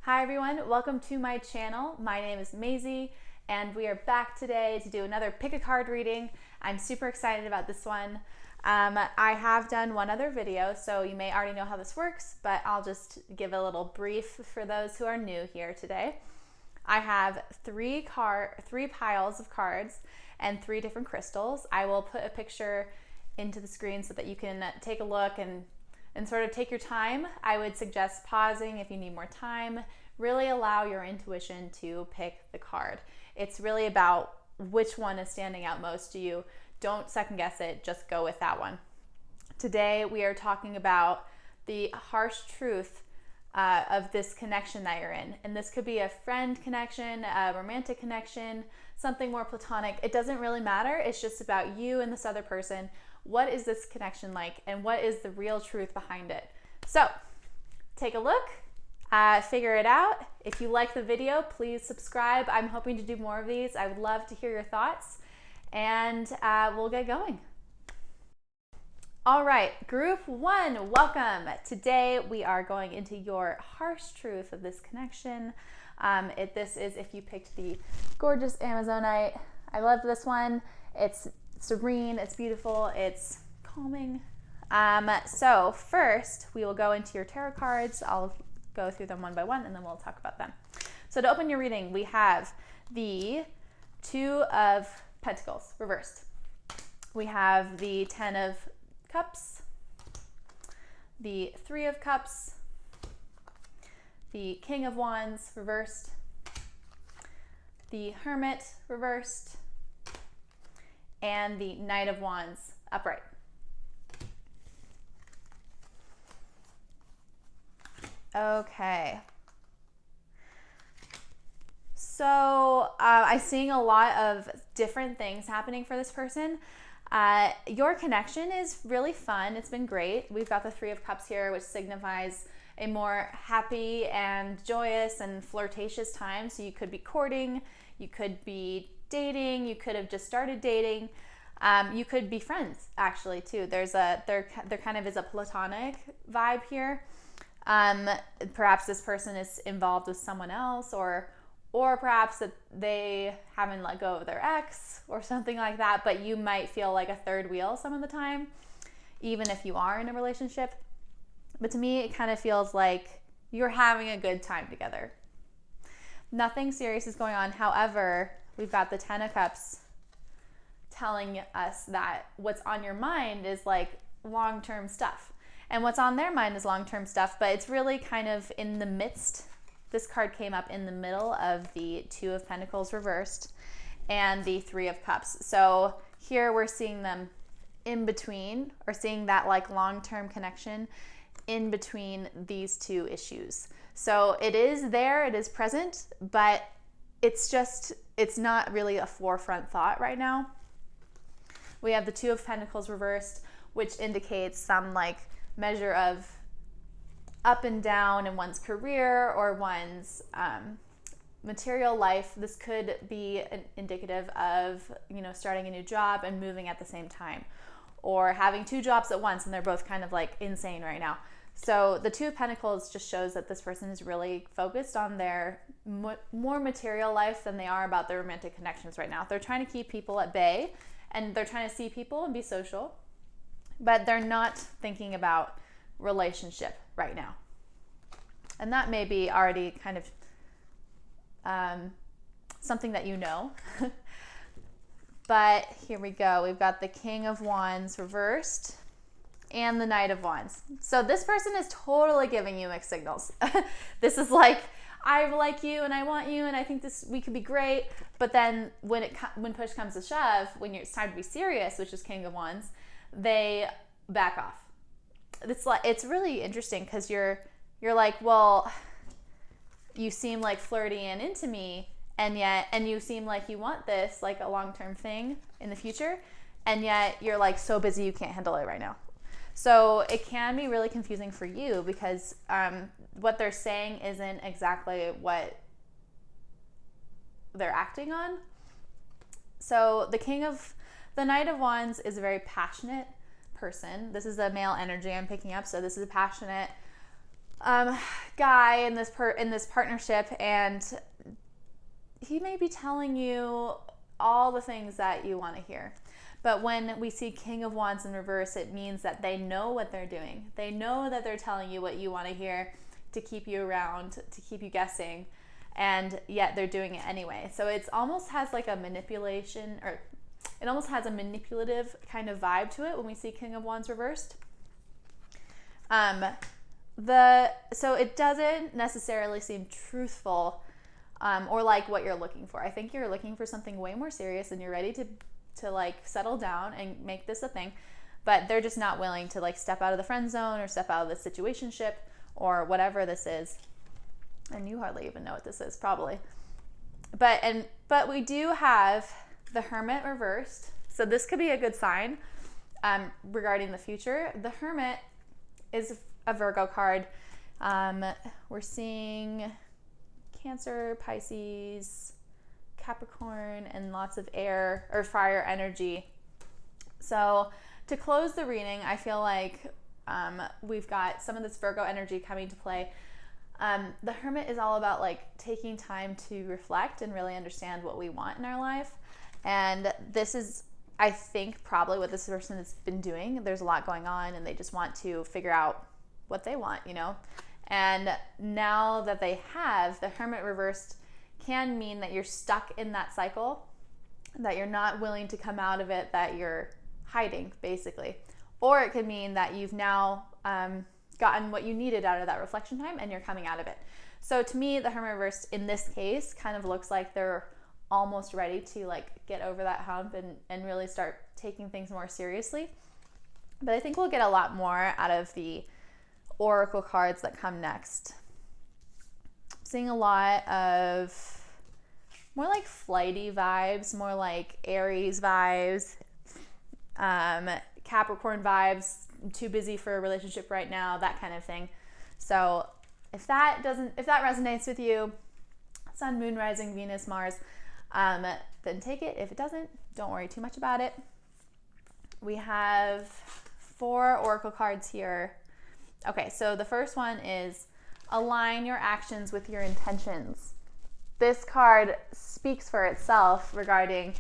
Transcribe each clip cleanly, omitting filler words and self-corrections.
Hi everyone, welcome to my channel. My name is Maisy and we are back today to do another pick a card reading. I'm super excited about this one. I have done one other video, so you may already know how this works, but I'll just give a little brief for those who are new here today. I have three piles of cards and 3 different crystals. I will put a picture into the screen so that you can take a look and sort of take your time. I would suggest pausing if you need more time. Really allow your intuition to pick the card. It's really about which one is standing out most to you. Don't second guess it, just go with that one. Today we are talking about the harsh truth of this connection that you're in. And this could be a friend connection, a romantic connection, something more platonic. It doesn't really matter. It's just about you and this other person. What is this connection like, and what is the real truth behind it? So take a look, figure it out. If you like the video, please subscribe. I'm hoping to do more of these. I would love to hear your thoughts, and we'll get going. All right, group 1, welcome. Today we are going into your harsh truth of this connection. This is if you picked the gorgeous Amazonite. I love this one. It's serene, it's beautiful, it's calming. So first we will go into your tarot cards. I'll go through them one by one and then we'll talk about them. So to open your reading, we have the 2 of Pentacles reversed. We have the 10 of Cups, the 3 of Cups, the King of Wands reversed, the Hermit reversed, and the Knight of Wands upright. Okay. So I'm seeing a lot of different things happening for this person. Your connection is really fun. It's been great. We've got the 3 of Cups here, which signifies a more happy and joyous and flirtatious time. So you could be courting, you could be dating, you could have just started dating, you could be friends actually too. There kind of is a platonic vibe here. Perhaps this person is involved with someone else, or perhaps that they haven't let go of their ex or something like that, but you might feel like a third wheel some of the time, even if you are in a relationship. But to me, it kind of feels like you're having a good time together. Nothing serious is going on. However, we've got the 10 of Cups telling us that what's on your mind is like long-term stuff. And what's on their mind is long-term stuff, but it's really kind of in the midst. This card came up in the middle of the 2 of Pentacles reversed and the 3 of Cups. So here we're seeing them in between, or seeing that like long-term connection in between these 2 issues. So it is there, it is present, but it's not really a forefront thought right now. We have the 2 of Pentacles reversed, which indicates some like measure of up and down in one's career or one's material life. This could be indicative of, starting a new job and moving at the same time, or having 2 jobs at once and they're both kind of like insane right now. So the 2 of Pentacles just shows that this person is really focused on their more material life than they are about their romantic connections right now. They're trying to keep people at bay and they're trying to see people and be social, but they're not thinking about relationship right now. And that may be already kind of something that you know. But here we go. We've got the King of Wands reversed and the Knight of Wands. So this person is totally giving you mixed signals. This is like, I like you and I want you and I think we could be great. But then when push comes to shove, when it's time to be serious, which is King of Wands, they back off. It's really interesting because you're like, well, you seem like flirty and into me, and you seem like you want this, like a long-term thing in the future, and yet you're like so busy you can't handle it right now. So it can be really confusing for you because what they're saying isn't exactly what they're acting on. So the Knight of Wands is a very passionate person. This is a male energy I'm picking up. So this is a passionate, guy in this partnership, and he may be telling you all the things that you want to hear. But when we see King of Wands in reverse, it means that they know what they're doing. They know that they're telling you what you want to hear to keep you around, to keep you guessing, and yet they're doing it anyway. So it almost has like a manipulation, or it almost has a manipulative kind of vibe to it when we see King of Wands reversed. So it doesn't necessarily seem truthful or like what you're looking for. I think you're looking for something way more serious and you're ready to like settle down and make this a thing, but they're just not willing to like step out of the friend zone or step out of the situationship or whatever this is. And you hardly even know what this is, probably. But we do have the Hermit reversed. So this could be a good sign regarding the future. The Hermit is a Virgo card. We're seeing Cancer, Pisces, Capricorn, and lots of air or fire energy. So to close the reading, I feel like we've got some of this Virgo energy coming to play. The Hermit is all about like taking time to reflect and really understand what we want in our life. And this is, I think, probably what this person has been doing. There's a lot going on and they just want to figure out what they want, you know? And now that they have, the Hermit reversed can mean that you're stuck in that cycle, that you're not willing to come out of it, that you're hiding, basically. Or it could mean that you've now gotten what you needed out of that reflection time and you're coming out of it. So to me, the Hermit reversed in this case kind of looks like they're almost ready to like get over that hump and really start taking things more seriously. But I think we'll get a lot more out of the oracle cards that come next. Seeing a lot of more like flighty vibes, more like Aries vibes, Capricorn vibes, too busy for a relationship right now, that kind of thing. So if that resonates with you, Sun, Moon, Rising, Venus, Mars, then take it. If it doesn't, don't worry too much about it. We have 4 oracle cards here. Okay, so the first one is align your actions with your intentions. This card speaks for itself regarding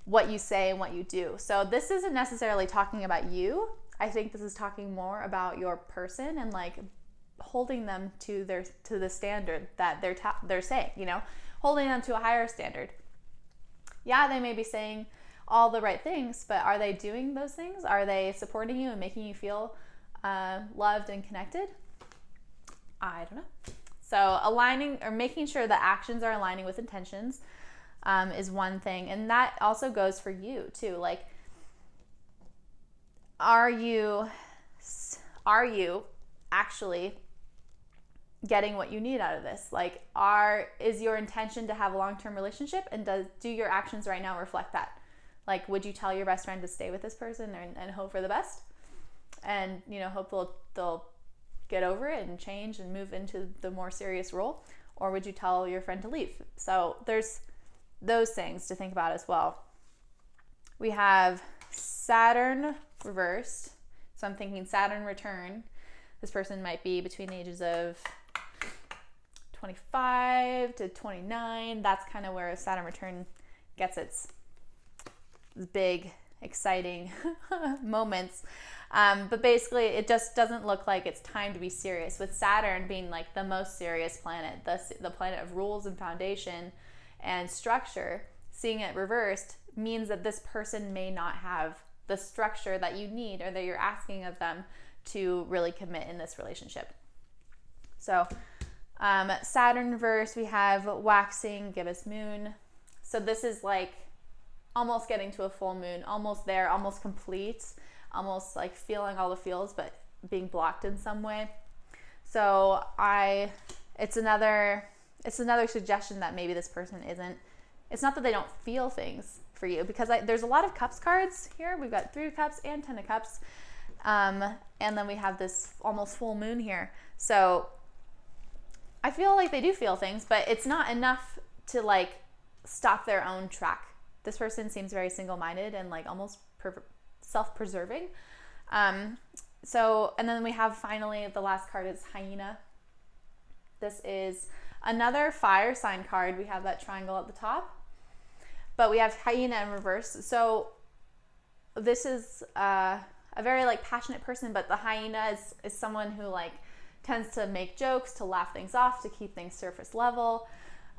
what you say and what you do. So this isn't necessarily talking about you. I think this is talking more about your person and like holding them to the standard that they're saying, you know, holding them to a higher standard. Yeah, they may be saying all the right things, but are they doing those things? Are they supporting you and making you feel loved and connected? I don't know. So aligning or making sure the actions are aligning with intentions is one thing. And that also goes for you too. Like, are you actually getting what you need out of this? Like, is your intention to have a long-term relationship, and do your actions right now reflect that? Like, would you tell your best friend to stay with this person and hope for the best? And, you know, hope they'll get over it and change and move into the more serious role? Or would you tell your friend to leave? So there's those things to think about as well. We have Saturn reversed. So I'm thinking Saturn return. This person might be between the ages of 25 to 29. That's kind of where Saturn return gets its big, exciting moments. But basically, it just doesn't look like it's time to be serious. With Saturn being like the most serious planet, the planet of rules and foundation and structure, seeing it reversed means that this person may not have the structure that you need or that you're asking of them to really commit in this relationship. So Saturn reverse, we have waxing, gibbous moon. So this is like almost getting to a full moon, almost there, almost complete, almost like feeling all the feels, but being blocked in some way. So it's another suggestion that maybe this person isn't, it's not that they don't feel things for you, because there's a lot of cups cards here. We've got 3 of cups and 10 of cups. And then we have this almost full moon here. So I feel like they do feel things, but it's not enough to like stop their own track. This person seems very single-minded and like almost self-preserving. And then we have finally the last card is Hyena. This is another fire sign card. We have that triangle at the top, but we have Hyena in reverse. So this is a very like passionate person, but the Hyena is someone who like tends to make jokes, to laugh things off, to keep things surface level.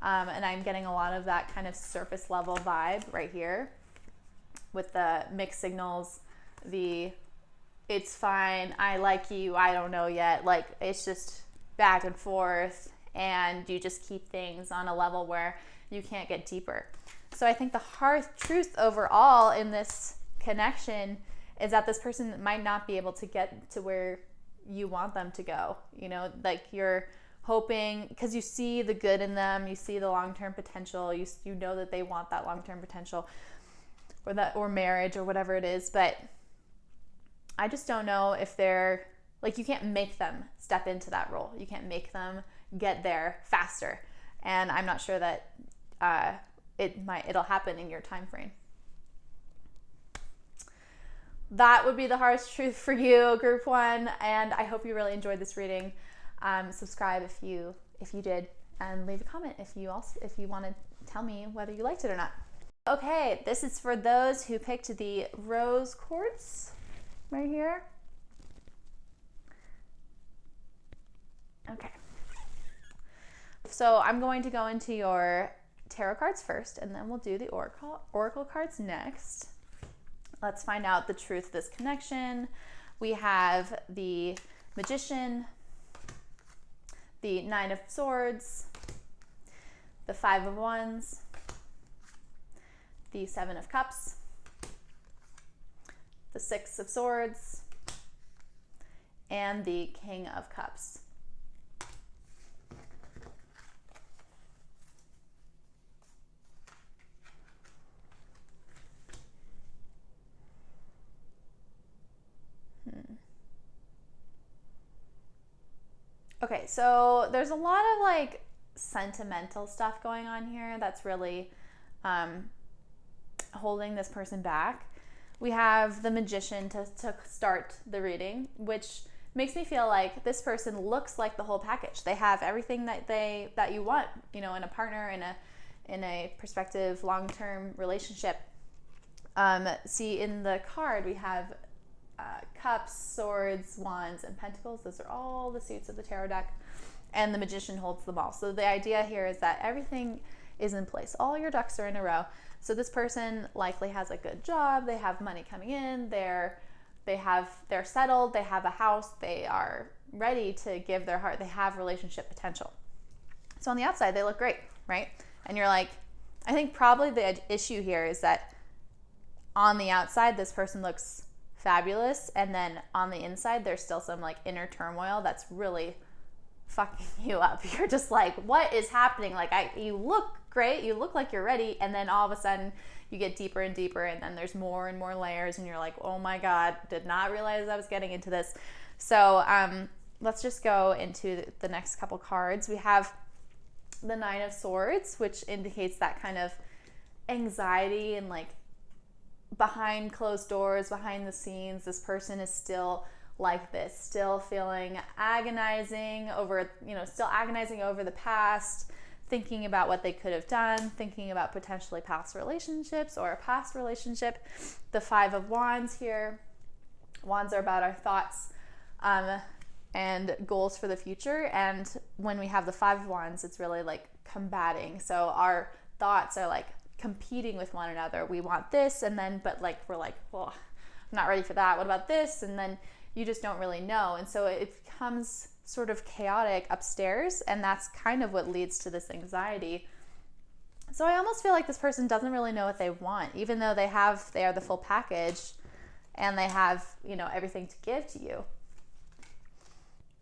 And I'm getting a lot of that kind of surface level vibe right here with the mixed signals, the it's fine, I like you, I don't know yet. Like it's just back and forth, and you just keep things on a level where you can't get deeper. So I think the hard truth overall in this connection is that this person might not be able to get to where you want them to go. You know, like you're hoping, because you see the good in them, you see the long-term potential, you know that they want that long-term potential or marriage or whatever it is, but I just don't know if they're like, you can't make them step into that role. You can't make them get there faster. And I'm not sure that it'll happen in your time frame. That would be the harsh truth for you, group 1, and I hope you really enjoyed this reading. Subscribe if you did, and leave a comment if you want to tell me whether you liked it or not. Okay, this is for those who picked the rose quartz right here. Okay. So I'm going to go into your tarot cards first, and then we'll do the oracle cards next. Let's find out the truth of this connection. We have the Magician, the Nine of Swords, the Five of Wands, the Seven of Cups, the Six of Swords, and the King of Cups. Okay, so there's a lot of like sentimental stuff going on here that's really holding this person back. We have the Magician to start the reading, which makes me feel like this person looks like the whole package. They have everything that you want, you know, in a partner, in a prospective long-term relationship. See, in the card we have cups, swords, wands, and pentacles. Those are all the suits of the tarot deck, and the Magician holds them all. So the idea here is that everything is in place. All your ducks are in a row. So this person likely has a good job. They have money coming in. They're settled. They have a house. They are ready to give their heart. They have relationship potential. So on the outside, they look great, right? And you're like, I think probably the issue here is that on the outside, this person looks fabulous, and then on the inside there's still some like inner turmoil that's really fucking you up. You're just like, what is happening? Like, you look great, you look like you're ready, and then all of a sudden you get deeper and deeper, and then there's more and more layers, and you're like, oh my god, did not realize I was getting into this. So let's just go into the next couple cards. We have the Nine of Swords, which indicates that kind of anxiety and like behind closed doors, behind the scenes, this person is still like this, still feeling agonizing over the past, thinking about what they could have done, thinking about potentially past relationships or a past relationship. The Five of Wands here. Wands are about our thoughts and goals for the future. And when we have the Five of Wands, it's really like combating. So our thoughts are like competing with one another. We want this, and then, but like, we're like, well, I'm not ready for that. What about this? And then you just don't really know. And so it becomes sort of chaotic upstairs, and that's kind of what leads to this anxiety. So I almost feel like this person doesn't really know what they want, even though they are the full package and they have, you know, everything to give to you.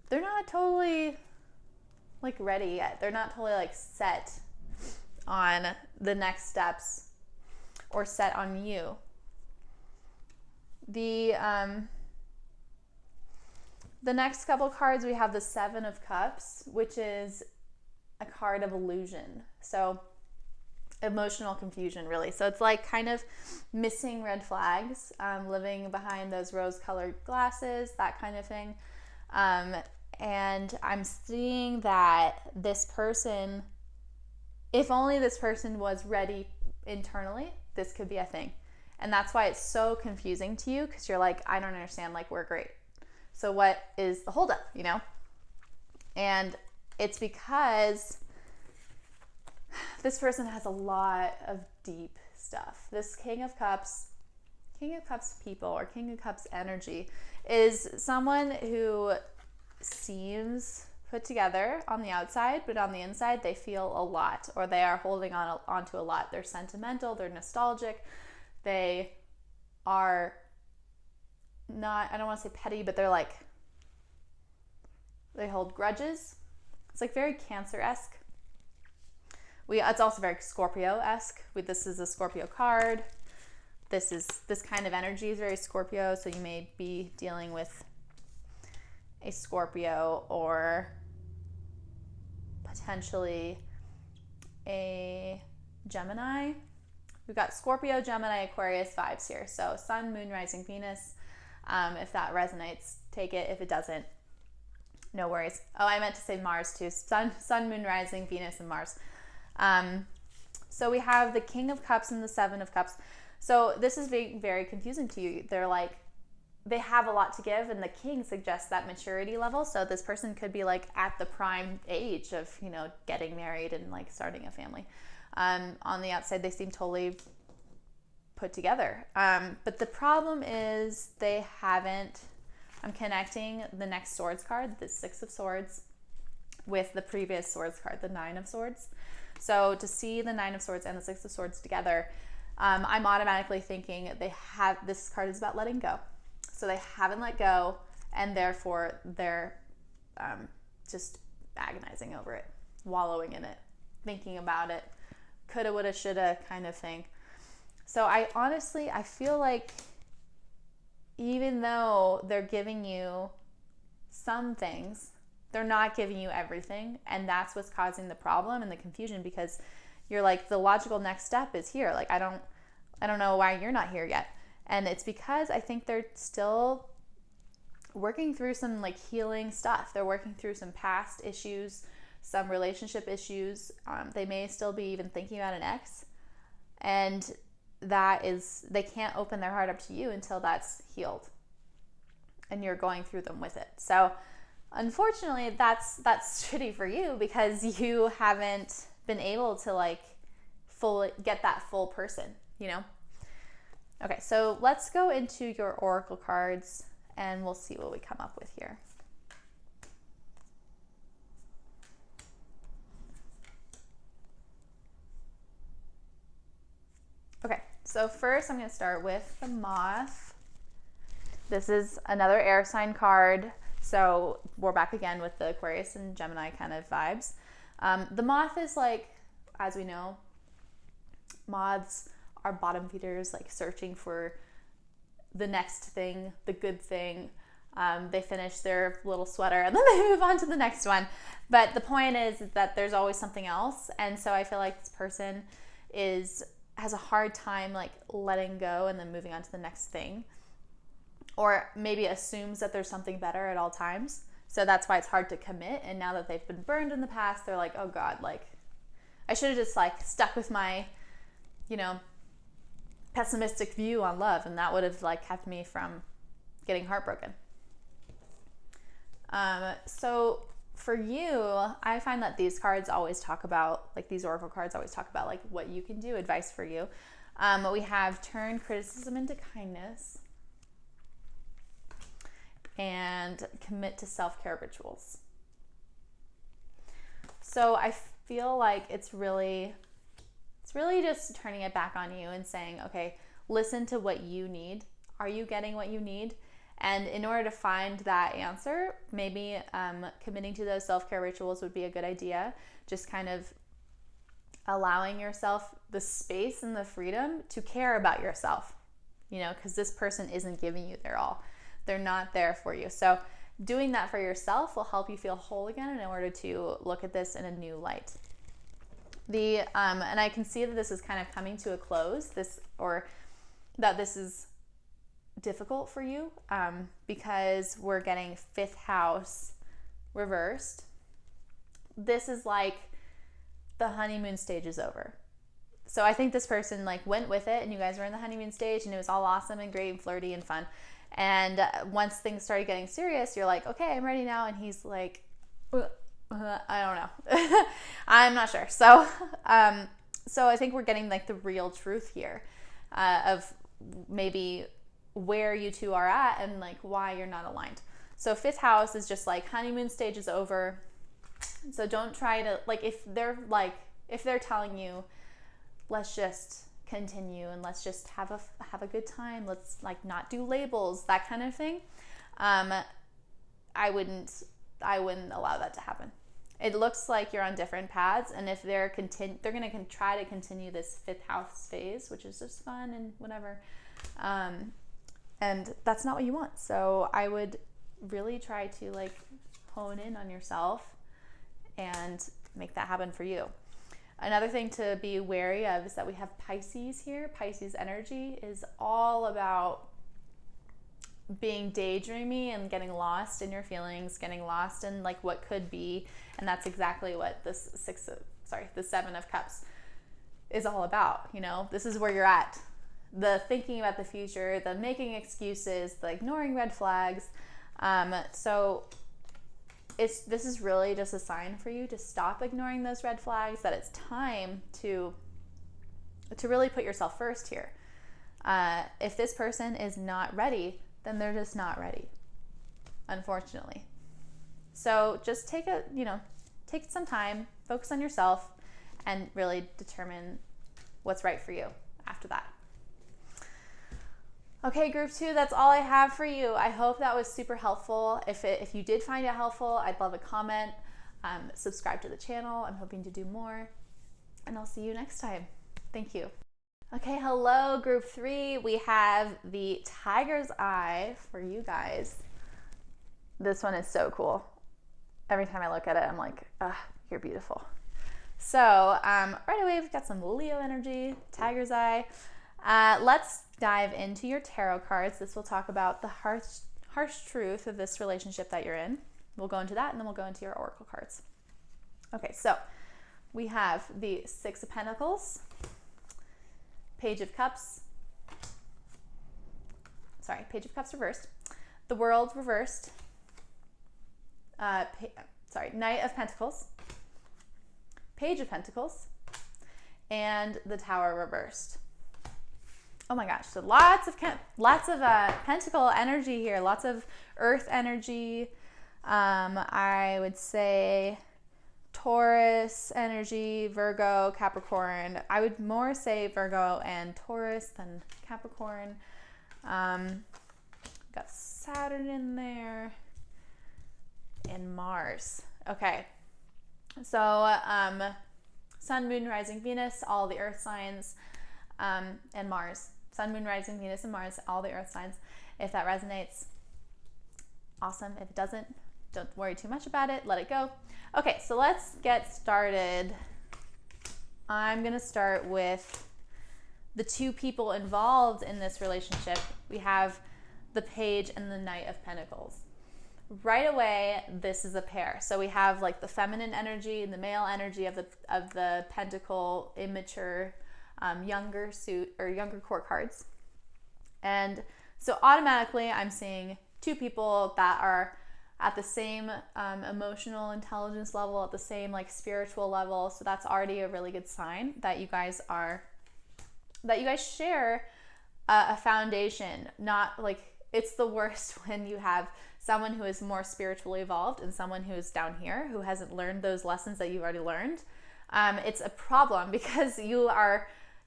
They're not totally like ready yet. They're not totally like set on the next steps or set on you. The next couple cards, we have the Seven of Cups, which is a card of illusion. So emotional confusion, really. So it's like kind of missing red flags, living behind those rose-colored glasses, that kind of thing. And I'm seeing that this person, if only this person was ready internally, this could be a thing. And that's why it's so confusing to you, because you're like, I don't understand, like, we're great. So what is the holdup, you know? And it's because this person has a lot of deep stuff. This King of Cups people, or King of Cups energy, is someone who seems put together on the outside, but on the inside they feel a lot, or they are holding onto a lot. They're sentimental, they're nostalgic, they are not, I don't want to say petty, but they're like, they hold grudges. It's like very Cancer-esque. It's also very Scorpio-esque. This is a Scorpio card. This kind of energy is very Scorpio, so you may be dealing with a Scorpio or potentially a Gemini. We've got Scorpio, Gemini, Aquarius vibes here. So Sun, Moon, Rising, Venus. If that resonates, take it. If it doesn't, no worries. Oh, I meant to say Mars too. Sun, Moon, Rising, Venus, and Mars. So we have the King of Cups and the Seven of Cups. So this is very, very confusing to you. They're like, they have a lot to give, and the King suggests that maturity level. So this person could be like at the prime age of, you know, getting married and like starting a family. On the outside, they seem totally put together. But the problem is they haven't, I'm connecting the next Swords card, the Six of Swords, with the previous Swords card, the Nine of Swords. So to see the Nine of Swords and the Six of Swords together, I'm automatically thinking this card is about letting go. So they haven't let go, and therefore they're just agonizing over it, wallowing in it, thinking about it, coulda, woulda, shoulda kind of thing. So I feel like even though they're giving you some things, they're not giving you everything, and that's what's causing the problem and the confusion, because you're like, the logical next step is here. Like, I don't know why you're not here yet. And it's because I think they're still working through some like healing stuff. They're working through some past issues, some relationship issues. They may still be even thinking about an ex. And they can't open their heart up to you until that's healed. And you're going through them with it. So unfortunately, that's shitty for you, because you haven't been able to like fully get that full person, you know? Okay, so let's go into your oracle cards and we'll see what we come up with here. Okay, so first I'm going to start with the Moth. This is another air sign card. So we're back again with the Aquarius and Gemini kind of vibes. The Moth is like, as we know, moths are bottom feeders, like searching for the next thing, the good thing. They finish their little sweater and then they move on to the next one. But the point is that there's always something else. And so I feel like this person has a hard time like letting go and then moving on to the next thing. Or maybe assumes that there's something better at all times. So that's why it's hard to commit. And now that they've been burned in the past, they're like, oh God, like I should have just like stuck with my, you know, pessimistic view on love, and that would have like kept me from getting heartbroken. So for you, I find that these cards always talk about, like these oracle cards always talk about like what you can do, advice for you. We have turn criticism into kindness and commit to self-care rituals. So I feel like it's really just turning it back on you and saying, okay, listen to what you need. Are you getting what you need? And in order to find that answer, maybe committing to those self-care rituals would be a good idea. Just kind of allowing yourself the space and the freedom to care about yourself, you know, because this person isn't giving you their all. They're not there for you. So doing that for yourself will help you feel whole again in order to look at this in a new light. And I can see that this is kind of coming to a close, that this is difficult for you, because we're getting fifth house reversed, this is like the honeymoon stage is over. So I think this person like went with it, and you guys were in the honeymoon stage, and it was all awesome and great and flirty and fun. And once things started getting serious, you're like, okay, I'm ready now. And he's like, I don't know. I'm not sure. So I think we're getting like the real truth here of maybe where you two are at and like why you're not aligned. So fifth house is just like honeymoon stage is over. So don't try to like, if they're telling you, let's just continue and let's just have a good time, let's like not do labels, that kind of thing, I wouldn't allow that to happen. It looks like you're on different paths, and if they're going to try to continue this fifth house phase, which is just fun and whatever, and that's not what you want. So I would really try to like hone in on yourself and make that happen for you. Another thing to be wary of is that we have Pisces here. Pisces energy is all about being daydreamy and getting lost in your feelings, getting lost in like what could be, and that's exactly what the Seven of Cups is all about. You know, this is where you're at. The thinking about the future, the making excuses, the ignoring red flags. So this is really just a sign for you to stop ignoring those red flags, that it's time to really put yourself first here. If this person is not ready, then they're just not ready, unfortunately. So just take some time, focus on yourself, and really determine what's right for you after that. Okay, group 2, that's all I have for you. I hope that was super helpful. If you did find it helpful, I'd love a comment. Subscribe to the channel. I'm hoping to do more. And I'll see you next time. Thank you. Okay, hello, group 3. We have the Tiger's Eye for you guys. This one is so cool. Every time I look at it, I'm like, you're beautiful. So right away, we've got some Leo energy, Tiger's Eye. Let's dive into your tarot cards. This will talk about the harsh truth of this relationship that you're in. We'll go into that, and then we'll go into your oracle cards. Okay, so we have the Six of Pentacles, Page of Cups reversed, the World reversed, Knight of Pentacles, Page of Pentacles, and the Tower reversed. Oh my gosh, so lots of pentacle energy here, lots of earth energy. I would say Taurus energy, Virgo, Capricorn. I would more say Virgo and Taurus than Capricorn. Got Saturn in there and Mars. Okay, so Sun, Moon, Rising, Venus, all the earth signs, and Mars. Sun, Moon, Rising, Venus, and Mars, all the earth signs. If that resonates, awesome. If it doesn't, don't worry too much about it. Let it go. Okay, so let's get started. I'm going to start with the two people involved in this relationship. We have the Page and the Knight of Pentacles. Right away, this is a pair. So we have like the feminine energy and the male energy of the Pentacle, immature, younger court cards. And so automatically I'm seeing two people that are at the same emotional intelligence level, at the same like spiritual level. So that's already a really good sign that you guys share a foundation. Not like, it's the worst when you have someone who is more spiritually evolved and someone who is down here who hasn't learned those lessons that you've already learned. It's a problem because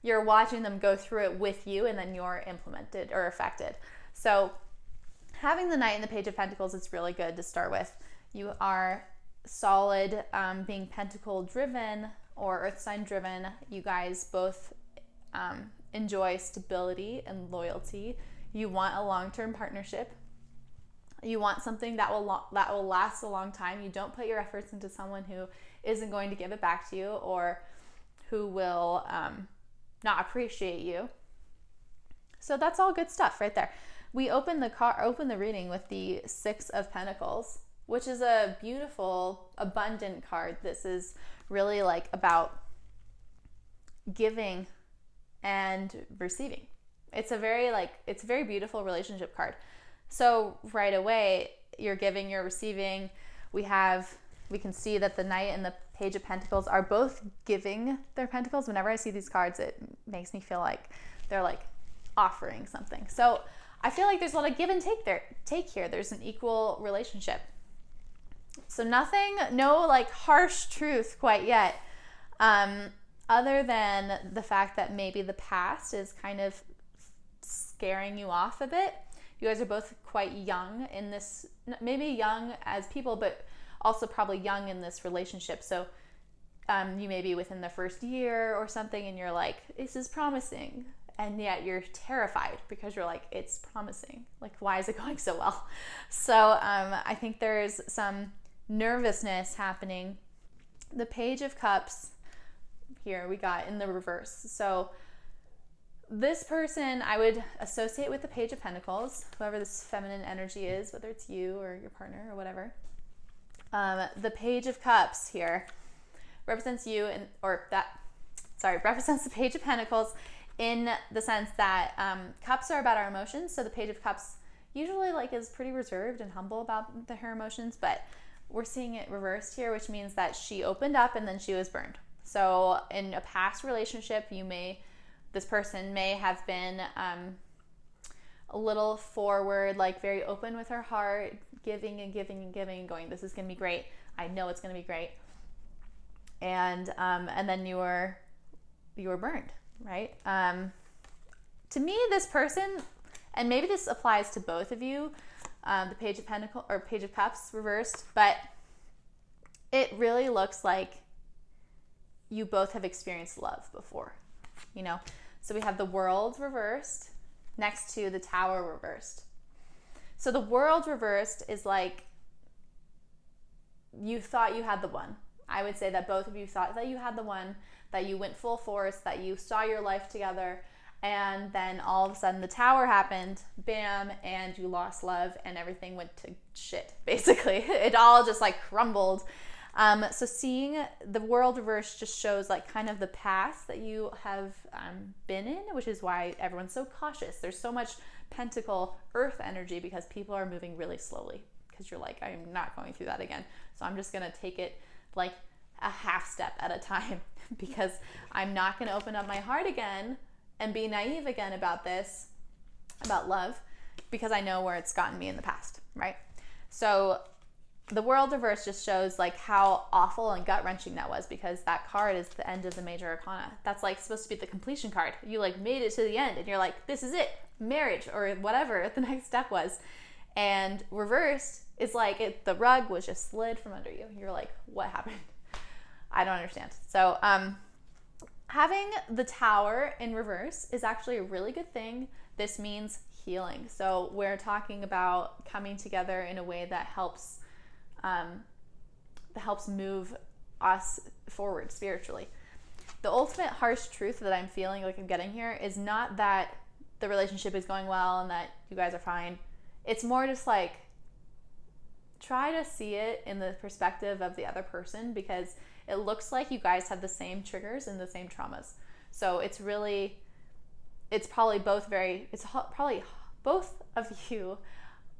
you're watching them go through it with you, and then you're implemented or affected. So having the Knight and the Page of Pentacles is really good to start with. You are solid, being Pentacle driven or Earth sign driven. You guys both enjoy stability and loyalty. You want a long-term partnership. You want something that will last a long time. You don't put your efforts into someone who isn't going to give it back to you, or who will not appreciate you. So that's all good stuff right there. We open the reading with the Six of Pentacles, which is a beautiful, abundant card. This is really like about giving and receiving. It's a very beautiful relationship card. So right away, you're giving, you're receiving. We can see that the Knight and the Page of Pentacles are both giving their pentacles. Whenever I see these cards, it makes me feel like they're like offering something. So I feel like there's a lot of give and take here. There's an equal relationship. So no like harsh truth quite yet, other than the fact that maybe the past is kind of scaring you off a bit. You guys are both quite young in this, maybe young as people, but also probably young in this relationship. So you may be within the first year or something and you're like, this is promising. And yet you're terrified because you're like, it's promising. Like, why is it going so well? So I think there's some nervousness happening. The Page of Cups here we got in the reverse. So this person I would associate with the Page of Pentacles, whoever this feminine energy is, whether it's you or your partner or whatever. The Page of Cups here represents you, represents the Page of Pentacles in the sense that cups are about our emotions. So the Page of Cups usually like is pretty reserved and humble about her emotions, but we're seeing it reversed here, which means that she opened up and then she was burned. So in a past relationship, this person may have been a little forward, like very open with her heart, giving and giving and giving, and going, this is going to be great. I know it's going to be great. And then you were burned, right? To me, this person, and maybe this applies to both of you, the Page of Pentacles or Page of Cups reversed, but it really looks like you both have experienced love before, you know? So we have the World reversed next to the Tower reversed. So the World reversed is like you thought you had the one. I would say that both of you thought that you had the one, that you went full force, that you saw your life together, and then all of a sudden the Tower happened, bam, and you lost love and everything went to shit, basically. It all just like crumbled. So seeing the World reverse just shows like kind of the path that you have been in, which is why everyone's so cautious. There's so much Pentacle Earth energy because people are moving really slowly because you're like, I'm not going through that again. So I'm just going to take it like a half step at a time because I'm not going to open up my heart again and be naive again about this, about love, because I know where it's gotten me in the past, right? So the World reverse just shows like how awful and gut-wrenching that was, because that card is the end of the major arcana. That's like supposed to be the completion card. You like made it to the end and you're like, this is it, marriage or whatever the next step was. And reversed is like the rug was just slid from under you. You're like, what happened? I don't understand. So having the Tower in reverse is actually a really good thing. This means healing. So we're talking about coming together in a way that helps move us forward spiritually. The ultimate harsh truth that I'm feeling like I'm getting here is not that the relationship is going well and that you guys are fine. It's more just like, try to see it in the perspective of the other person, because it looks like you guys have the same triggers and the same traumas. So it's probably both of you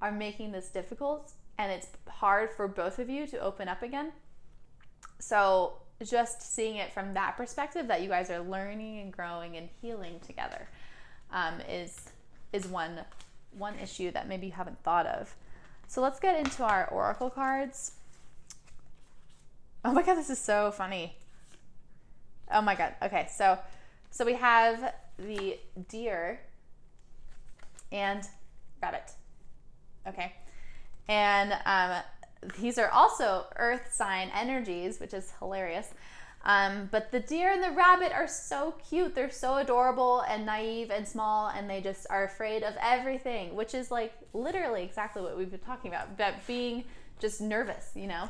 are making this difficult, and it's hard for both of you to open up again. So just seeing it from that perspective, that you guys are learning and growing and healing together, is one issue that maybe you haven't thought of. So let's get into our oracle cards. Oh my God, this is so funny. Oh my God. Okay, so we have the Deer and Rabbit. Okay. And these are also earth sign energies, which is hilarious. But the Deer and the Rabbit are so cute. They're so adorable and naive and small, and they just are afraid of everything, which is like literally exactly what we've been talking about being just nervous, you know?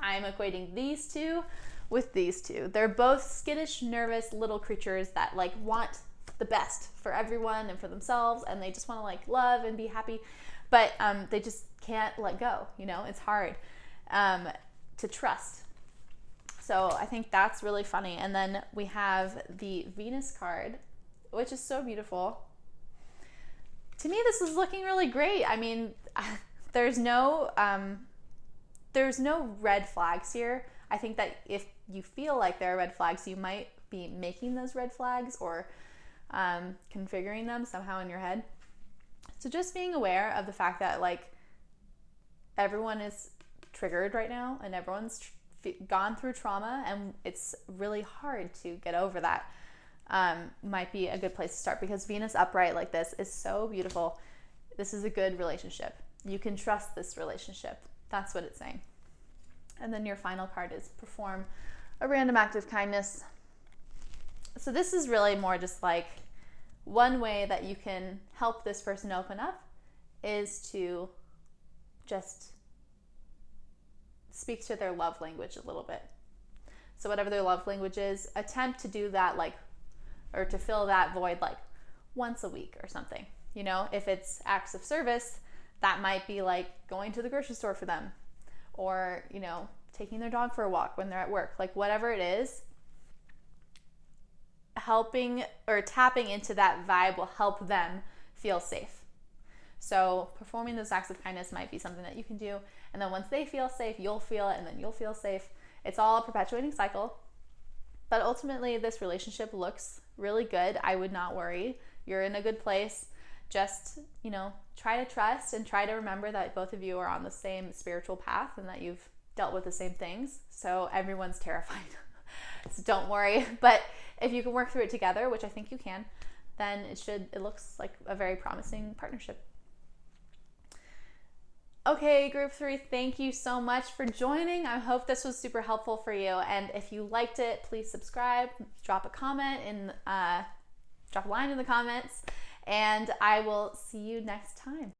I'm equating these two with these two. They're both skittish, nervous little creatures that like want the best for everyone and for themselves, and they just want to like love and be happy. but they just can't let go. It's hard to trust. So I think that's really funny. And then we have the Venus card, which is so beautiful. To me, this is looking really great. I mean, there's no red flags here. I think that if you feel like there are red flags, you might be making those red flags or configuring them somehow in your head. So just being aware of the fact that like everyone is triggered right now and everyone's gone through trauma and it's really hard to get over that. Might be a good place to start, because Venus upright like this is so beautiful. This is a good relationship. You can trust this relationship. That's what it's saying. And then your final card is perform a random act of kindness. So this is really more just like one way that you can help this person open up is to just speak to their love language a little bit. So whatever their love language is, attempt to do that or to fill that void like once a week or something. If it's acts of service, that might be like going to the grocery store for them, or, taking their dog for a walk when they're at work. Like whatever it is, helping or tapping into that vibe will help them feel safe. So performing those acts of kindness might be something that you can do. And then once they feel safe, you'll feel it, and then you'll feel safe. It's all a perpetuating cycle. But ultimately, this relationship looks really good. I would not worry. You're in a good place. Just, try to trust and try to remember that both of you are on the same spiritual path and that you've dealt with the same things. So everyone's terrified. So don't worry. But if you can work through it together, which I think you can, then it looks like a very promising partnership. Okay, group 3, thank you so much for joining. I hope this was super helpful for you. And if you liked it, please subscribe, drop a line in the comments, and I will see you next time.